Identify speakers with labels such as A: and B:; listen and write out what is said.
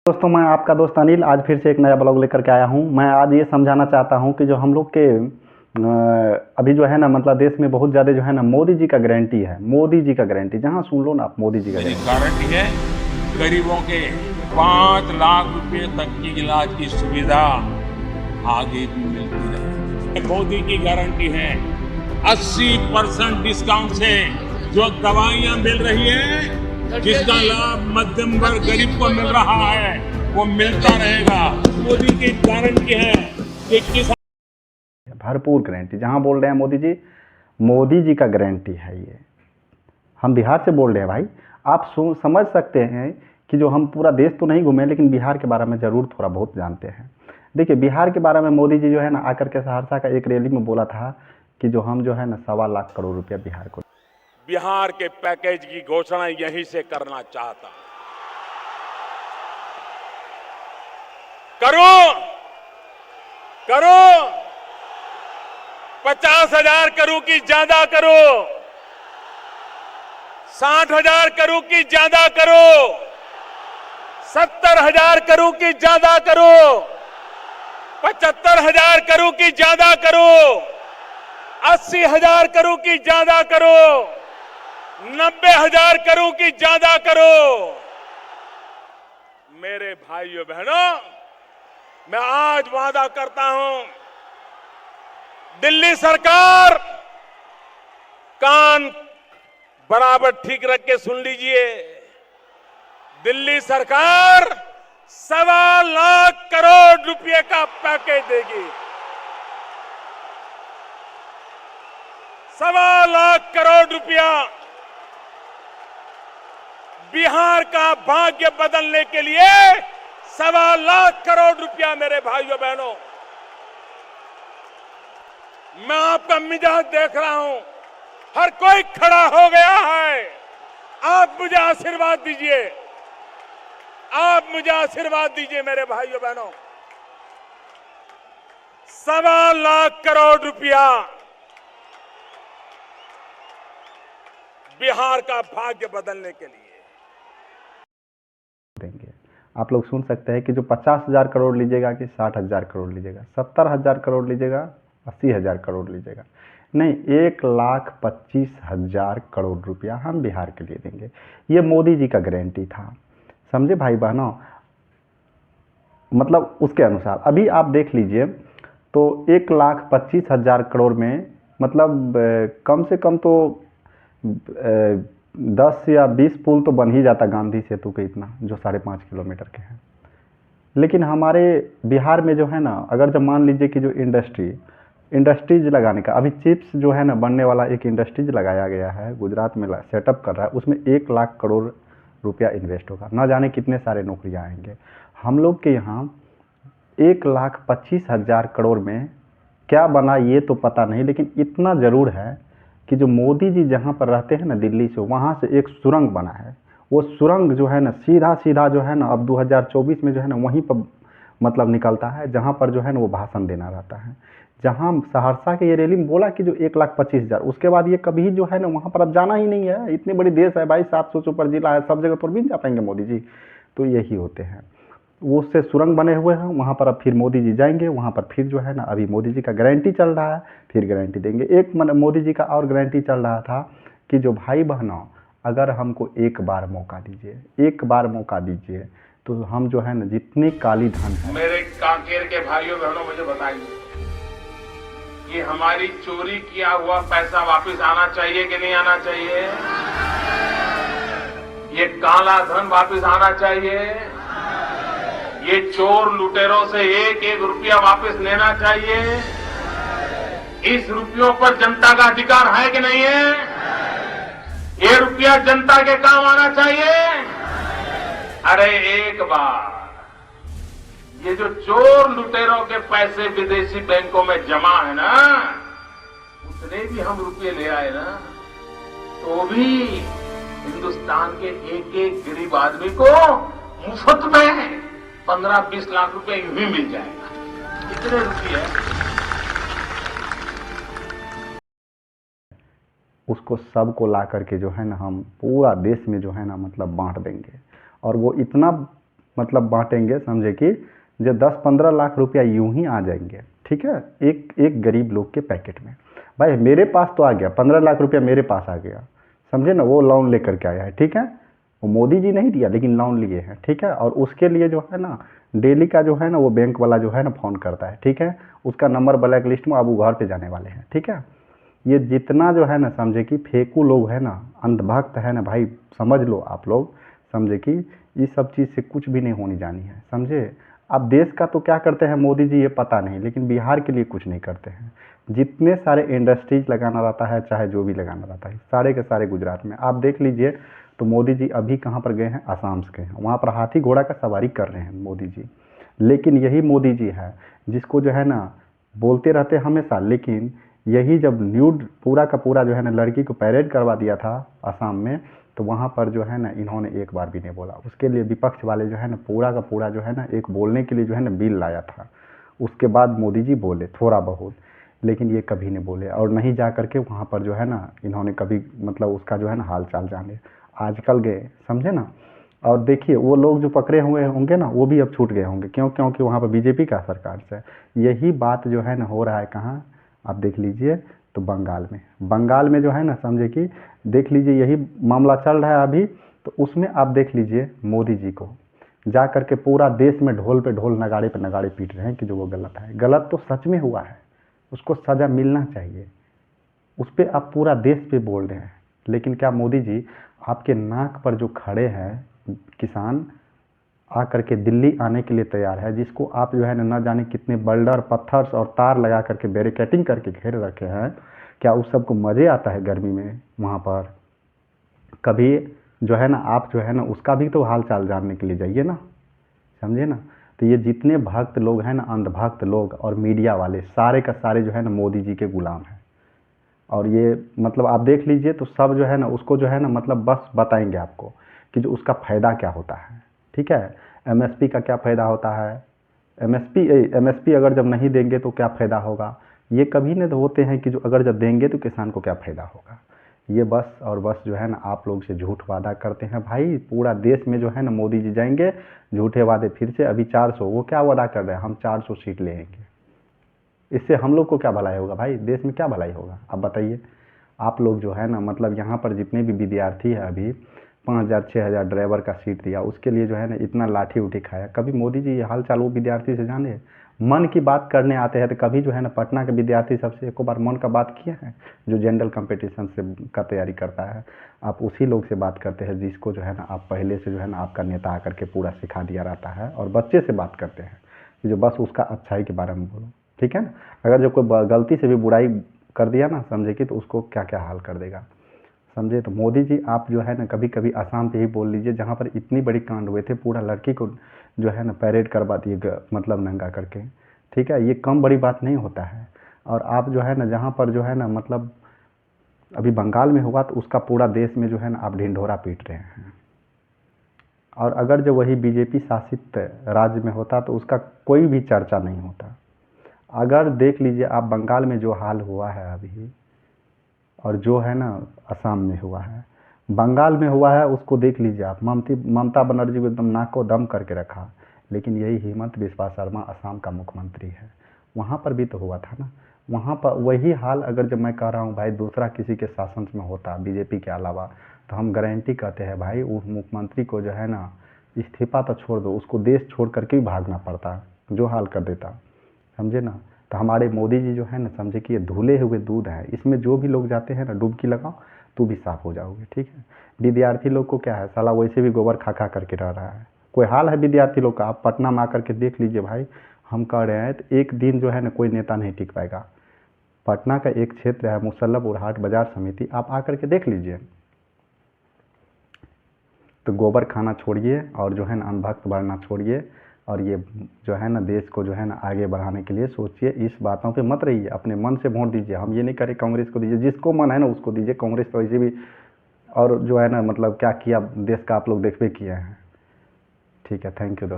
A: दोस्तों, मैं आपका दोस्त अनिल आज फिर से एक नया ब्लॉग लेकर के आया हूं। मैं आज ये समझाना चाहता हूं कि जो हम लोग के अभी जो है ना मतलब देश में बहुत ज़्यादा जो है ना मोदी जी का गारंटी है। मोदी जी का गारंटी जहां सुन लो ना आप, मोदी जी का
B: मेरी
A: गारंटी।
B: गारंटी है गरीबों के 5 लाख रुपए तक की इलाज की सुविधा आगे भी मिलती रहे। मोदी की गारंटी है 80% डिस्काउंट से जो दवाइयां मिल रही है, जिसका लाभ मध्यम वर्ग गरीब को मिल रहा है, वो मिलता रहेगा। मोदी की गारंटी है कि किसान
A: भरपूर गारंटी जहां बोल रहे हैं मोदी जी का गारंटी है। ये हम बिहार से बोल रहे हैं भाई। आप समझ सकते हैं कि जो हम पूरा देश तो नहीं घूमे लेकिन बिहार के बारे में ज़रूर थोड़ा बहुत जानते हैं। देखिए, बिहार के बारे में मोदी जी जो है ना आकर के सहरसा का एक रैली में बोला था कि जो हम जो है ना 1.25 लाख करोड़ रुपया बिहार को।
B: बिहार के पैकेज की घोषणा यहीं से करना चाहता हूं। करो करो 50,000 करूं कि ज्यादा करो, 60,000 करूं कि ज्यादा करो, 70,000 करूं कि ज्यादा करो, 75,000 करूं कि ज्यादा करो, 80,000 करूं कि ज्यादा करो, 90,000 करूं कि ज्यादा करो। मेरे भाइयों बहनों, मैं आज वादा करता हूं, दिल्ली सरकार कान बराबर ठीक रख के सुन लीजिए। दिल्ली सरकार 1.25 लाख करोड़ रुपए का पैकेज देगी। 1.25 करोड़ रुपया बिहार का भाग्य बदलने के लिए। 1.25 करोड़ रुपया मेरे भाइयों बहनों। मैं आपका मिजाज देख रहा हूं, हर कोई खड़ा हो गया है। आप मुझे आशीर्वाद दीजिए, आप मुझे आशीर्वाद दीजिए मेरे भाइयों बहनों। 1.25 करोड़ रुपया बिहार का भाग्य बदलने के लिए
A: देंगे। आप लोग सुन सकते हैं कि जो 50,000 करोड़ लीजिएगा कि 60,000 करोड़ लीजिएगा, 70,000 करोड़ लीजिएगा, 80,000 करोड़ लीजिएगा, नहीं 1,25,000 करोड़ रुपया हम बिहार के लिए देंगे। ये मोदी जी का गारंटी था, समझे भाई बहनों। मतलब उसके अनुसार अभी आप देख लीजिए तो 1,25,000 करोड़ में मतलब कम से कम तो 10 या 20 पुल तो बन ही जाता गांधी सेतु के, इतना जो 5.5 किलोमीटर के हैं। लेकिन हमारे बिहार में जो है ना, अगर जब मान लीजिए कि जो इंडस्ट्रीज लगाने का अभी चिप्स जो है ना बनने वाला एक इंडस्ट्रीज लगाया गया है, गुजरात में सेटअप कर रहा है, उसमें 1 लाख करोड़ रुपया इन्वेस्ट होगा। ना जाने कितने सारे नौकरियां आएंगे। हम लोग के यहाँ 1,25,000 करोड़ में क्या बना ये तो पता नहीं, लेकिन इतना ज़रूर है कि जो मोदी जी जहाँ पर रहते हैं ना दिल्ली से, वहाँ से एक सुरंग बना है। वो सुरंग जो है ना सीधा सीधा जो है ना अब 2024 में जो है ना वहीं पर मतलब निकलता है, जहाँ पर जो है ना वो भाषण देना रहता है। जहाँ सहरसा के ये रैली में बोला कि जो 1,25,000, उसके बाद ये कभी जो है ना वहाँ पर अब जाना ही नहीं है। इतनी बड़ी देश है भाई, 700 से ऊपर जिला है, सब जगह तो भी नहीं जा पाएंगे मोदी जी। तो यही होते हैं, वो उससे सुरंग बने हुए हैं वहाँ पर। अब फिर मोदी जी जाएंगे वहाँ पर, फिर जो है ना अभी मोदी जी का गारंटी चल रहा है, फिर गारंटी देंगे। एक मोदी जी का और गारंटी चल रहा था कि जो भाई बहनों, अगर हमको एक बार मौका दीजिए, एक बार मौका दीजिए, तो हम जो है ना जितनी काली धन है।
B: मेरे कांकेर के भाइयों बहनों, मुझे बताइए कि हमारी चोरी किया हुआ पैसा वापस आना चाहिए कि नहीं आना चाहिए? ये काला धन वापस आना चाहिए? ये चोर लुटेरों से एक एक रुपया वापस लेना चाहिए? इस रुपयों पर जनता का अधिकार है कि नहीं है? ये रुपया जनता के काम आना चाहिए। अरे एक बार ये जो चोर लुटेरों के पैसे विदेशी बैंकों में जमा है ना, उतने भी हम रुपये ले आए ना, तो भी हिंदुस्तान के एक एक गरीब आदमी को मुफ्त में 15-20 लाख रुपए यूं ही मिल जाएगा। कितने रुपये?
A: उसको सबको ला करके जो है ना हम पूरा देश में जो है ना मतलब बांट देंगे। और वो इतना मतलब बांटेंगे, समझे कि जो 10-15 लाख रुपया यूं ही आ जाएंगे, ठीक है, एक एक गरीब लोग के पैकेट में। भाई मेरे पास तो आ गया 15 लाख रुपया, मेरे पास आ गया, समझे ना, वो लोन लेकर के आया है, ठीक है, वो मोदी जी नहीं दिया लेकिन लोन लिए हैं, ठीक है, और उसके लिए जो है ना डेली का जो है ना वो बैंक वाला जो है ना फ़ोन करता है, ठीक है, उसका नंबर ब्लैक लिस्ट में, अब वो घर पे जाने वाले हैं, ठीक है। ये जितना जो है ना समझे कि फेंकू लोग है ना, अंधभक्त है ना भाई, समझ लो आप लोग, समझे कि ये सब चीज़ से कुछ भी नहीं होनी जानी है, समझे। अब देश का तो क्या करते हैं मोदी जी ये पता नहीं, लेकिन बिहार के लिए कुछ नहीं करते हैं। जितने सारे इंडस्ट्रीज लगाना रहता है, चाहे जो भी लगाना रहता है, सारे के सारे गुजरात में। आप देख लीजिए तो मोदी जी अभी कहाँ पर गए हैं, आसाम से गए हैं, वहाँ पर हाथी घोड़ा का सवारी कर रहे हैं मोदी जी। लेकिन यही मोदी जी है जिसको जो है ना बोलते रहते हमेशा, लेकिन यही जब न्यूड पूरा का पूरा जो है ना लड़की को पैरेड करवा दिया था आसाम में, तो वहाँ पर जो है ना इन्होंने एक बार भी नहीं बोला। उसके लिए विपक्ष वाले जो है ना पूरा का पूरा जो है ना एक बोलने के लिए जो है ना बिल लाया था, उसके बाद मोदी जी बोले थोड़ा बहुत, लेकिन ये कभी नहीं बोले, और नहीं जा करके वहाँ पर जो है ना इन्होंने कभी मतलब उसका जो है ना हाल चाल जाने। आजकल गए, समझे ना, और देखिए वो लोग जो पकड़े हुए होंगे ना वो भी अब छूट गए होंगे, क्यों, क्योंकि वहाँ पर बीजेपी का सरकार से। यही बात जो है ना हो रहा है कहाँ, आप देख लीजिए तो बंगाल में। बंगाल में जो है ना समझे कि देख लीजिए यही मामला चल रहा है अभी, तो उसमें आप देख लीजिए मोदी जी को जा करके पूरा देश में ढोल पे ढोल नगाड़े पे नगाड़े पीट रहे हैं कि जो वो गलत है। गलत तो सच में हुआ है, उसको सज़ा मिलना चाहिए, उस पर आप पूरा देश पे बोल रहे हैं। लेकिन क्या मोदी जी आपके नाक पर जो खड़े हैं किसान आ करके दिल्ली आने के लिए तैयार है, जिसको आप जो है ना जाने कितने बल्डर पत्थर और तार लगा करके बैरिकेटिंग करके घेर रखे हैं, क्या उस सबको मज़े आता है गर्मी में वहाँ पर? कभी जो है ना आप जो है ना उसका भी तो हाल चाल जानने के लिए जाइए ना, समझे ना। तो ये जितने भक्त लोग हैं ना, अंधभक्त लोग और मीडिया वाले, सारे का सारे जो है ना मोदी जी के गुलाम हैं। और ये मतलब आप देख लीजिए तो सब जो है ना उसको जो है ना मतलब बस बताएंगे आपको कि जो उसका फ़ायदा क्या होता है, ठीक है, एमएसपी का क्या फ़ायदा होता है, एमएसपी अगर जब नहीं देंगे तो क्या फ़ायदा होगा, ये कभी नहीं तो होते हैं कि जो अगर जब देंगे तो किसान को क्या फ़ायदा होगा। ये बस और बस जो है ना आप लोग से झूठ वादा करते हैं भाई। पूरा देश में जो है ना मोदी जी जाएंगे, झूठे वादे फिर से। अभी 400, वो क्या वादा कर रहे हैं, हम 400 सीट लेंगे, इससे हम लोग को क्या भलाई होगा भाई, देश में क्या भलाई होगा, आप बताइए। आप लोग जो है ना मतलब यहाँ पर जितने भी विद्यार्थी है अभी 5,000 6,000 ड्राइवर का सीट दिया, उसके लिए जो है ना इतना लाठी उठी खाया। कभी मोदी जी ये हाल चाल वो विद्यार्थी से जाने, मन की बात करने आते हैं तो कभी जो है ना पटना के विद्यार्थी सबसे एक बार मन का बात किया है, जो जनरल कंपटीशन से का तैयारी करता है। आप उसी लोग से बात करते हैं जिसको जो है ना आप पहले से जो है ना आपका नेता आकर के पूरा सिखा दिया रहता है, और बच्चे से बात करते हैं कि जो बस उसका अच्छाई के बारे में बोलो, ठीक है ना। अगर जो कोई गलती से भी बुराई कर दिया ना समझे कि, तो उसको क्या क्या हाल कर देगा, समझे। तो मोदी जी आप जो है ना कभी कभी आसाम पे ही बोल लीजिए, जहाँ पर इतनी बड़ी कांड हुए थे, पूरा लड़की को जो है ना पैरेड करवा दिए मतलब नंगा करके, ठीक है, ये कम बड़ी बात नहीं होता है। और आप जो है ना जहाँ पर जो है ना मतलब अभी बंगाल में हुआ तो उसका पूरा देश में जो है ना आप ढिंढोरा पीट रहे हैं। और अगर जो वही बीजेपी शासित राज्य में होता तो उसका कोई भी चर्चा नहीं होता। अगर देख लीजिए आप बंगाल में जो हाल हुआ है अभी, और जो है ना असम में हुआ है, बंगाल में हुआ है, उसको देख लीजिए आप। ममता बनर्जी को एकदम नाको दम करके रखा, लेकिन यही हिमंत बिस्वा शर्मा असम का मुख्यमंत्री है, वहाँ पर भी तो हुआ था ना। वहाँ पर वही हाल अगर जब मैं कह रहा हूँ भाई दूसरा किसी के शासन में होता बीजेपी के अलावा, तो हम गारंटी कहते हैं भाई उस मुख्यमंत्री को जो है ना इस्तीफा तो छोड़ दो, उसको देश छोड़ करके भी भागना पड़ता, जो हाल कर देता, समझे ना। तो हमारे मोदी जी जो है ना समझे कि ये धुले हुए दूध है, इसमें जो भी लोग जाते हैं ना डुबकी लगाओ तो भी साफ हो जाओगे, ठीक है। विद्यार्थी लोग को क्या है, साला वैसे भी गोबर खा खा करके रह रहा है, कोई हाल है विद्यार्थी लोग का? आप पटना में आकर के देख लीजिए भाई, हम कह रहे हैं तो एक दिन जो है ना कोई नेता नहीं टिक पाएगा। पटना का एक क्षेत्र है मुसल्लपुर हाट बाजार समिति, आप आकर के देख लीजिए। तो गोबर खाना छोड़िए और जो है ना अनभक्त बढ़ना छोड़िए, और ये जो है ना देश को जो है ना आगे बढ़ाने के लिए सोचिए, इस बातों पे मत रहिए, अपने मन से वोट दीजिए। हम ये नहीं करें कांग्रेस को दीजिए, जिसको मन है ना उसको दीजिए, कांग्रेस तो वैसे भी, और जो है ना मतलब क्या किया देश का आप लोग देखबे किए हैं, ठीक है। थैंक यू दोस्तों।